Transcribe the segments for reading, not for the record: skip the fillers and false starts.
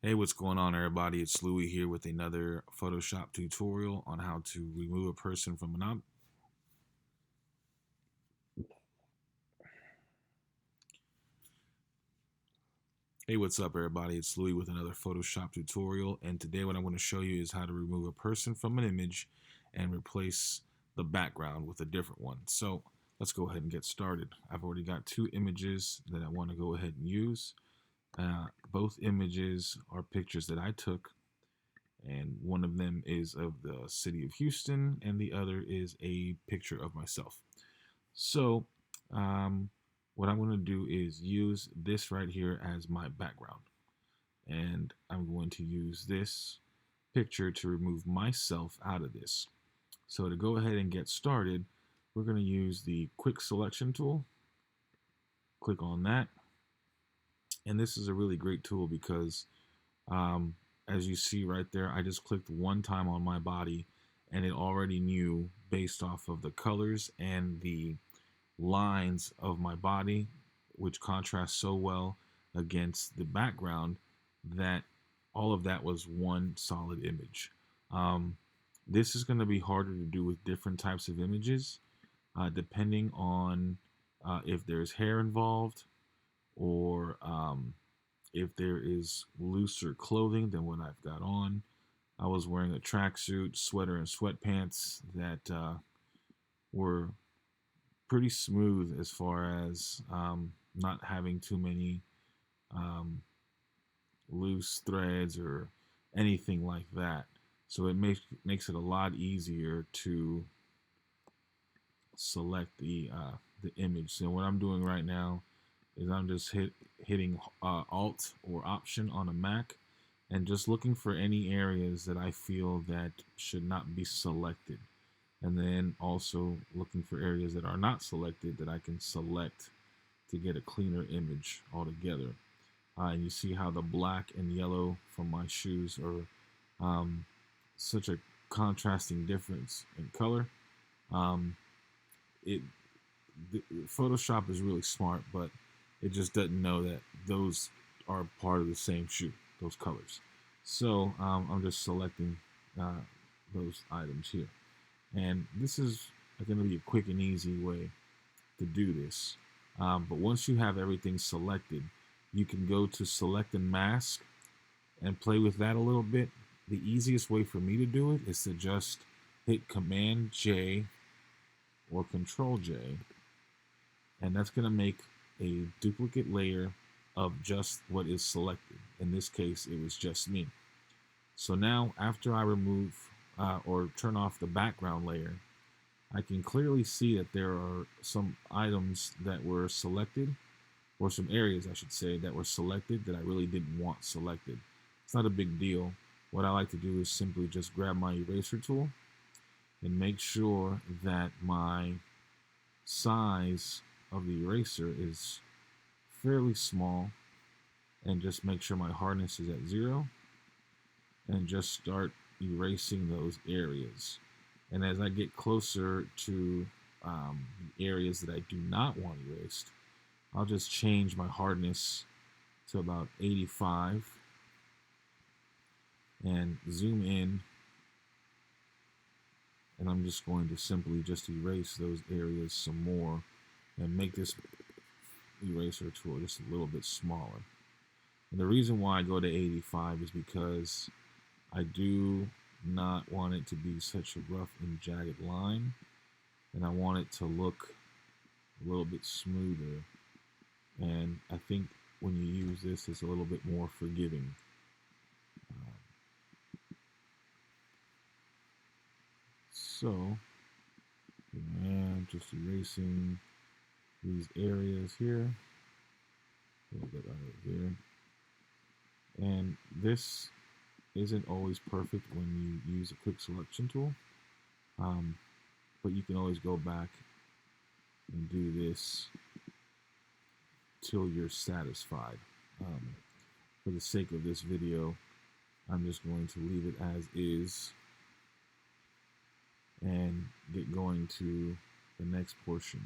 Hey, what's going on, everybody? It's Louie here with another Photoshop tutorial on how to remove a person from an object. Hey, what's up, everybody? It's Louie with another Photoshop tutorial, and today what I'm going to show you is how to remove a person from an image and replace the background with a different one. So let's go ahead and get started. I've already got two images that I want to go ahead and use. Both images are pictures that I took, and one of them is of the city of Houston and the other is a picture of myself. So um, what I'm going to do is use this right here as my background, and I'm going to use this picture to remove myself out of this. So to go ahead and get started, we're going to use the quick selection tool. Click on that, and this is a really great tool because um, as you see right there, I just clicked one time on my body and it already knew based off of the colors and the lines of my body, which contrast so well against the background, that all of that was one solid image. Um, this is going to be harder to do with different types of images, depending on if there's hair involved or if there is looser clothing than what I've got on. I was wearing a tracksuit, sweater, and sweatpants that were pretty smooth as far as not having too many um, loose threads or anything like that. So it makes it a lot easier to select the image. So what I'm doing right now is I'm just hitting Alt or Option on a Mac and just looking for any areas that I feel that should not be selected, and then also looking for areas that are not selected that I can select to get a cleaner image altogether. And you see how the black and yellow from my shoes are such a contrasting difference in color. Um, it Photoshop is really smart, but it just doesn't know that those are part of the same shoe, those colors. So I'm just selecting uh, those items here. And this is going to be a quick and easy way to do this. But once you have everything selected, you can go to select and mask and play with that a little bit. The easiest way for me to do it is to just hit Command J or Control J, and that's going to make a duplicate layer of just what is selected. In this case, it was just me. So now after I remove or turn off the background layer, I can clearly see that there are some items that were selected, or some areas I should say, that were selected that I really didn't want selected. It's not a big deal. What I like to do is simply just grab my eraser tool and make sure that my size of the eraser is fairly small, and just make sure my hardness is at 0, and just start erasing those areas. And as I get closer to the areas that I do not want erased, I'll just change my hardness to about 85 and zoom in, and I'm just going to simply just erase those areas some more and make this eraser tool just a little bit smaller. And the reason why I go to 85 is because I do not want it to be such a rough and jagged line, and I want it to look a little bit smoother. And I think when you use this, it's a little bit more forgiving. So, and just erasing these areas here, a little bit under here. And this isn't always perfect when you use a quick selection tool, but you can always go back and do this till you're satisfied. For the sake of this video, I'm just going to leave it as is and get going to the next portion,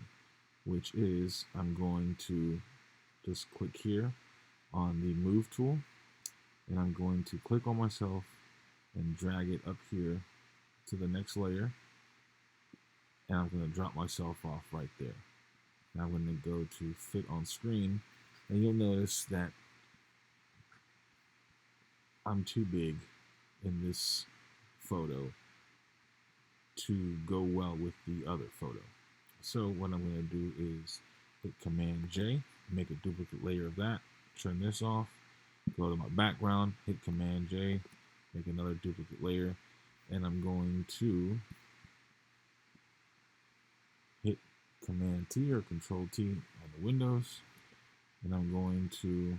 which is I'm going to just click here on the move tool, and I'm going to click on myself and drag it up here to the next layer, and I'm going to drop myself off right there. Now I'm going to go to fit on screen, and you'll notice that I'm too big in this photo to go well with the other photo. So what I'm going to do is hit Command J, make a duplicate layer of that, turn this off, go to my background, hit Command J, make another duplicate layer, and I'm going to hit Command T or Control T on the Windows, and I'm going to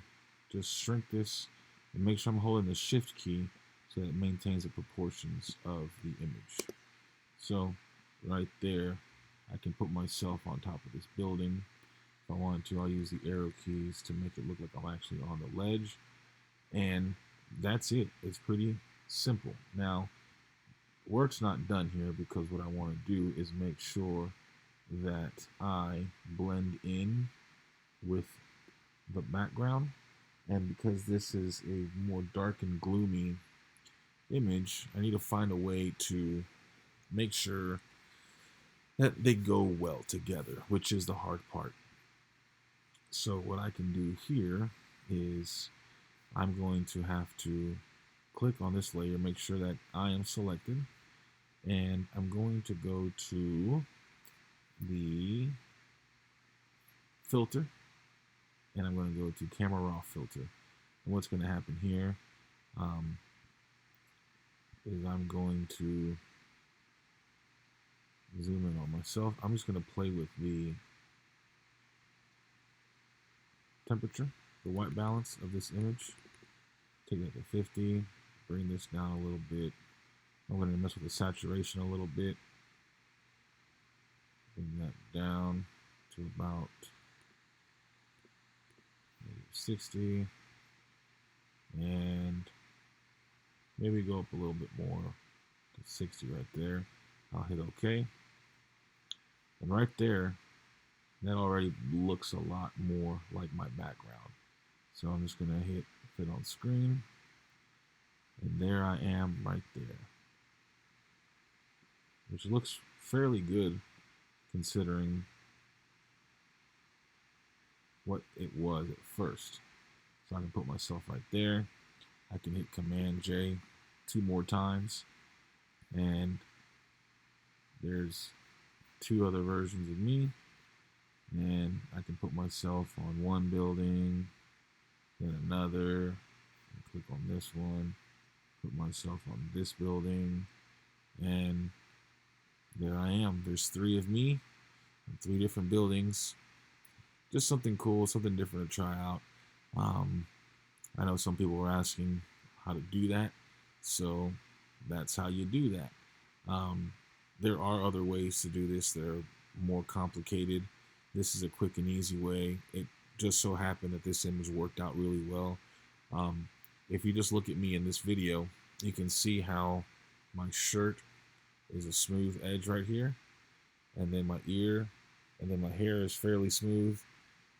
just shrink this and make sure I'm holding the Shift key so that it maintains the proportions of the image. So right there, I can put myself on top of this building. If I wanted to, I'll use the arrow keys to make it look like I'm actually on the ledge. And that's it. It's pretty simple. Now, work's not done here, because what I want to do is make sure that I blend in with the background. And because this is a more dark and gloomy image, I need to find a way to make sure that they go well together, which is the hard part. So what I can do here is I'm going to have to click on this layer, make sure that I am selected, and I'm going to go to the filter, and I'm going to go to camera raw filter. And what's going to happen here is I'm going to zoom in on myself. I'm just going to play with the temperature, the white balance of this image. Take that to 50, bring this down a little bit. I'm going to mess with the saturation a little bit. Bring that down to about 60, and maybe go up a little bit more to 60 right there. I'll hit OK. And right there, that already looks a lot more like my background. So I'm just going to hit fit on screen, and there I am right there, which looks fairly good considering what it was at first. So I can put myself right there. I can hit Command J 2 more times, and there's 2 other versions of me, and I can put myself on one building, then another, and click on this one, put myself on this building, and there I am. There's 3 of me in 3 different buildings. Just something cool, something different to try out. I know some people were asking how to do that, so that's how you do that. There are other ways to do this that are more complicated. This is a quick and easy way. It just so happened that this image worked out really well. If you just look at me in this video, you can see how my shirt is a smooth edge right here, and then my ear, and then my hair is fairly smooth,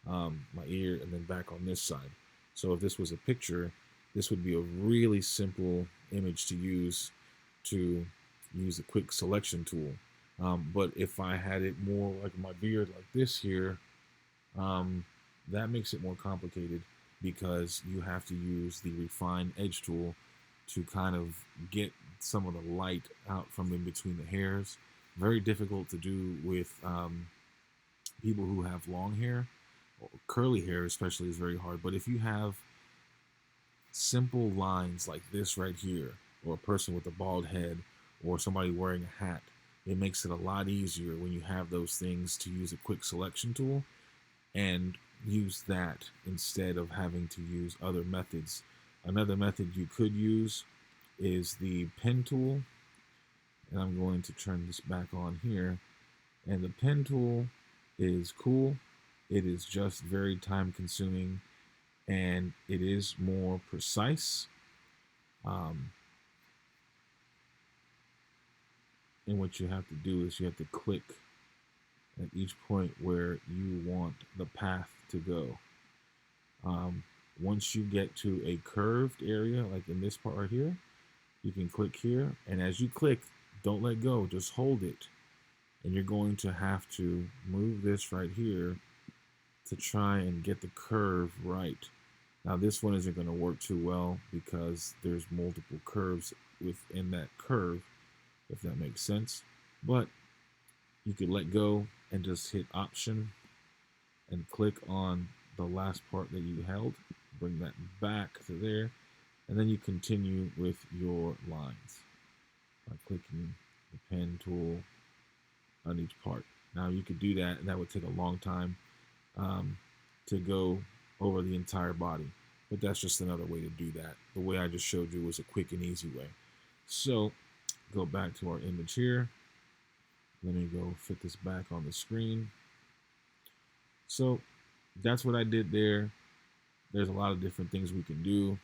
my ear, and then back on this side. So if this was a picture, this would be a really simple image to use the quick selection tool. But if I had it more like my beard like this here, that makes it more complicated, because you have to use the refine edge tool to kind of get some of the light out from in between the hairs. Very difficult to do with people who have long hair. Curly hair especially is very hard. But if you have simple lines like this right here, or a person with a bald head, or somebody wearing a hat, it makes it a lot easier when you have those things to use a quick selection tool and use that instead of having to use other methods. Another method you could use is the pen tool, and I'm going to turn this back on here. And the pen tool is cool. It is just very time consuming, and it is more precise. And what you have to do is you have to click at each point where you want the path to go. once you get to a curved area, like in this part right here, you can click here. And as you click, don't let go, just hold it. And you're going to have to move this right here to try and get the curve right. Now this one isn't going to work too well because there's multiple curves within that curve, if that makes sense. But you could let go and just hit Option and click on the last part that you held. Bring that back to there. And then you continue with your lines by clicking the pen tool on each part. Now you could do that, and that would take a long time to go over the entire body. But that's just another way to do that. The way I just showed you was a quick and easy way. So go back to our image here. Let me go fit this back on the screen. So that's what I did there. There's a lot of different things we can do.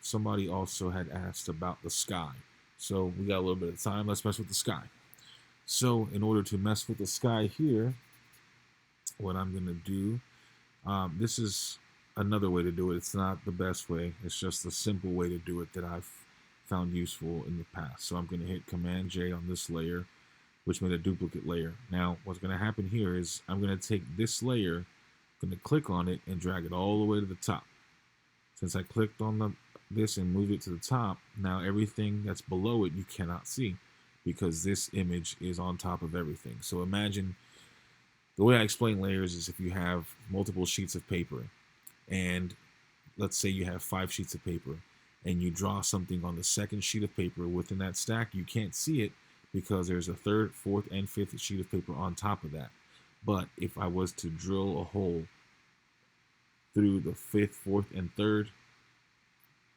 Somebody also had asked about the sky. So we got a little bit of time. Let's mess with the sky. So in order to mess with the sky here, what I'm going to do, this is another way to do it. It's not the best way. It's just a simple way to do it that I've found useful in the past. So I'm going to hit Command J on this layer, which made a duplicate layer. Now, what's going to happen here is I'm going to take this layer, I'm going to click on it and drag it all the way to the top. Since I clicked on this and moved it to the top, now everything that's below it you cannot see because this image is on top of everything. So imagine, the way I explain layers is if you have multiple sheets of paper, and let's say you have 5 sheets of paper, and you draw something on the second sheet of paper within that stack, you can't see it because there's a third, fourth, and fifth sheet of paper on top of that. But if I was to drill a hole through the fifth, fourth, and third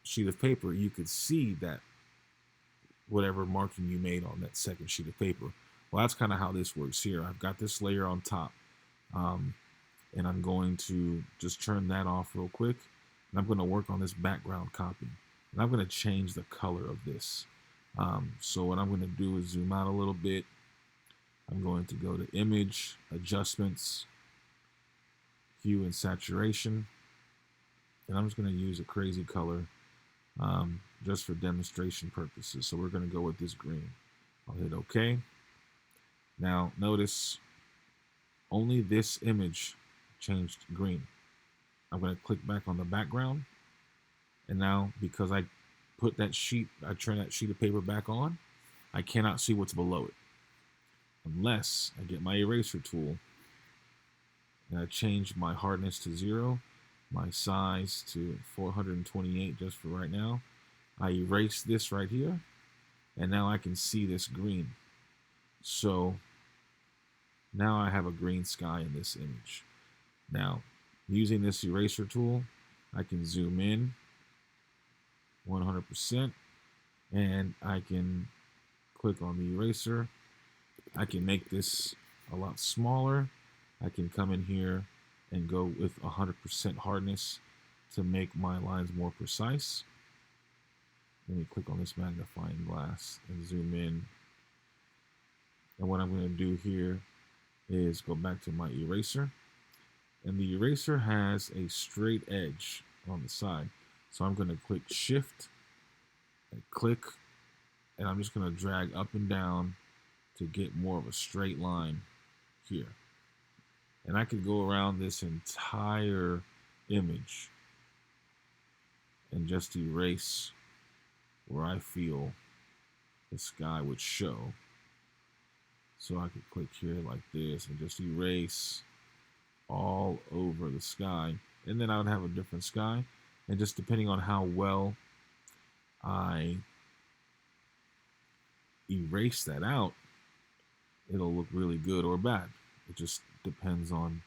sheet of paper, you could see that whatever marking you made on that second sheet of paper. Well, that's kind of how this works here. I've got this layer on top, and I'm going to just turn that off real quick, and I'm going to work on this background copy, and I'm going to change the color of this. So what I'm going to do is zoom out a little bit. I'm going to go to Image, Adjustments, Hue and Saturation, and I'm just going to use a crazy color just for demonstration purposes. So we're going to go with this green. I'll hit OK. Now notice only this image changed green. I'm going to click back on the background, and now because I put that sheet, I turn that sheet of paper back on, I cannot see what's below it unless I get my eraser tool and I change my hardness to 0, my size to 428 just for right now. I erase this right here, and now I can see this green. So now I have a green sky in this image. Now, using this eraser tool, I can zoom in 100%, and I can click on the eraser. I can make this a lot smaller. I can come in here and go with 100% hardness to make my lines more precise. Let me click on this magnifying glass and zoom in. And what I'm going to do here is go back to my eraser. And the eraser has a straight edge on the side. So I'm going to click Shift and click, and I'm just going to drag up and down to get more of a straight line here. And I could go around this entire image and just erase where I feel the sky would show. So I could click here like this and just erase all over the sky. And then I would have a different sky. And just depending on how well I erase that out, it'll look really good or bad. It just depends on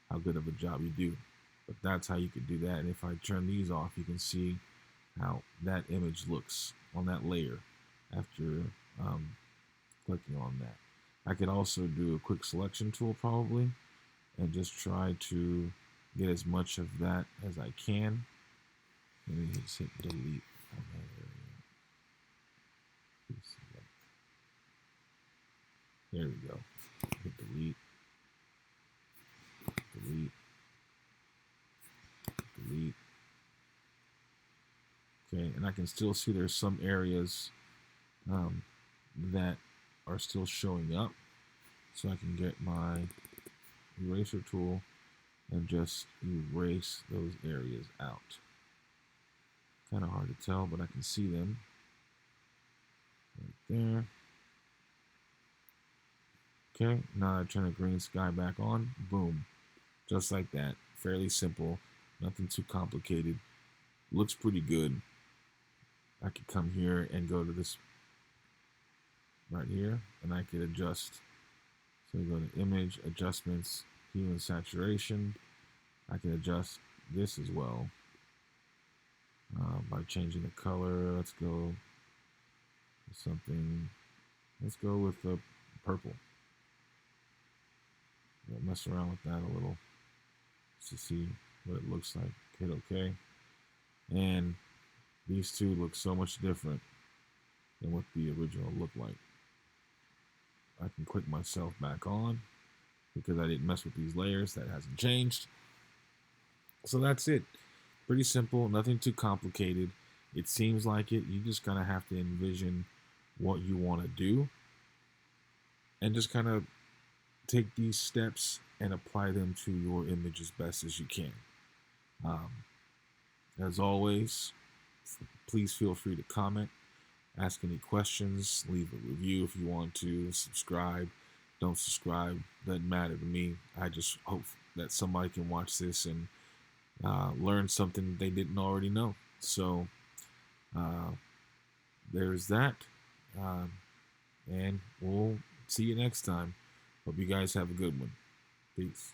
how good of a job you do. But that's how you could do that. And if I turn these off, you can see how that image looks on that layer after clicking on that. I could also do a quick selection tool probably and just try to get as much of that as I can. Let me just hit delete on that area. There we go. Hit delete. Delete. Delete. Okay, and I can still see there's some areas that are still showing up. So I can get my eraser tool and just erase those areas out. Kind of hard to tell, but I can see them right there. Okay, now I turn the green sky back on. Boom. Just like that. Fairly simple. Nothing too complicated. Looks pretty good. I could come here and go to this right here, and I could adjust. So we go to image, adjustments, hue and saturation. I can adjust this as well by changing the color. Let's go with something. Let's go with the purple. I'll mess around with that a little to see what it looks like. Hit OK. And these two look so much different than what the original looked like. I can click myself back on because I didn't mess with these layers. That hasn't changed. So that's it. Pretty simple, nothing too complicated. It seems like it. You just kind of have to envision what you want to do and just kind of take these steps and apply them to your image as best as you can. As always, please feel free to comment, ask any questions, leave a review if you want to, subscribe. Don't subscribe, doesn't matter to me. I just hope that somebody can watch this and learn something they didn't already know. So there's that. And we'll see you next time. Hope you guys have a good one. Peace.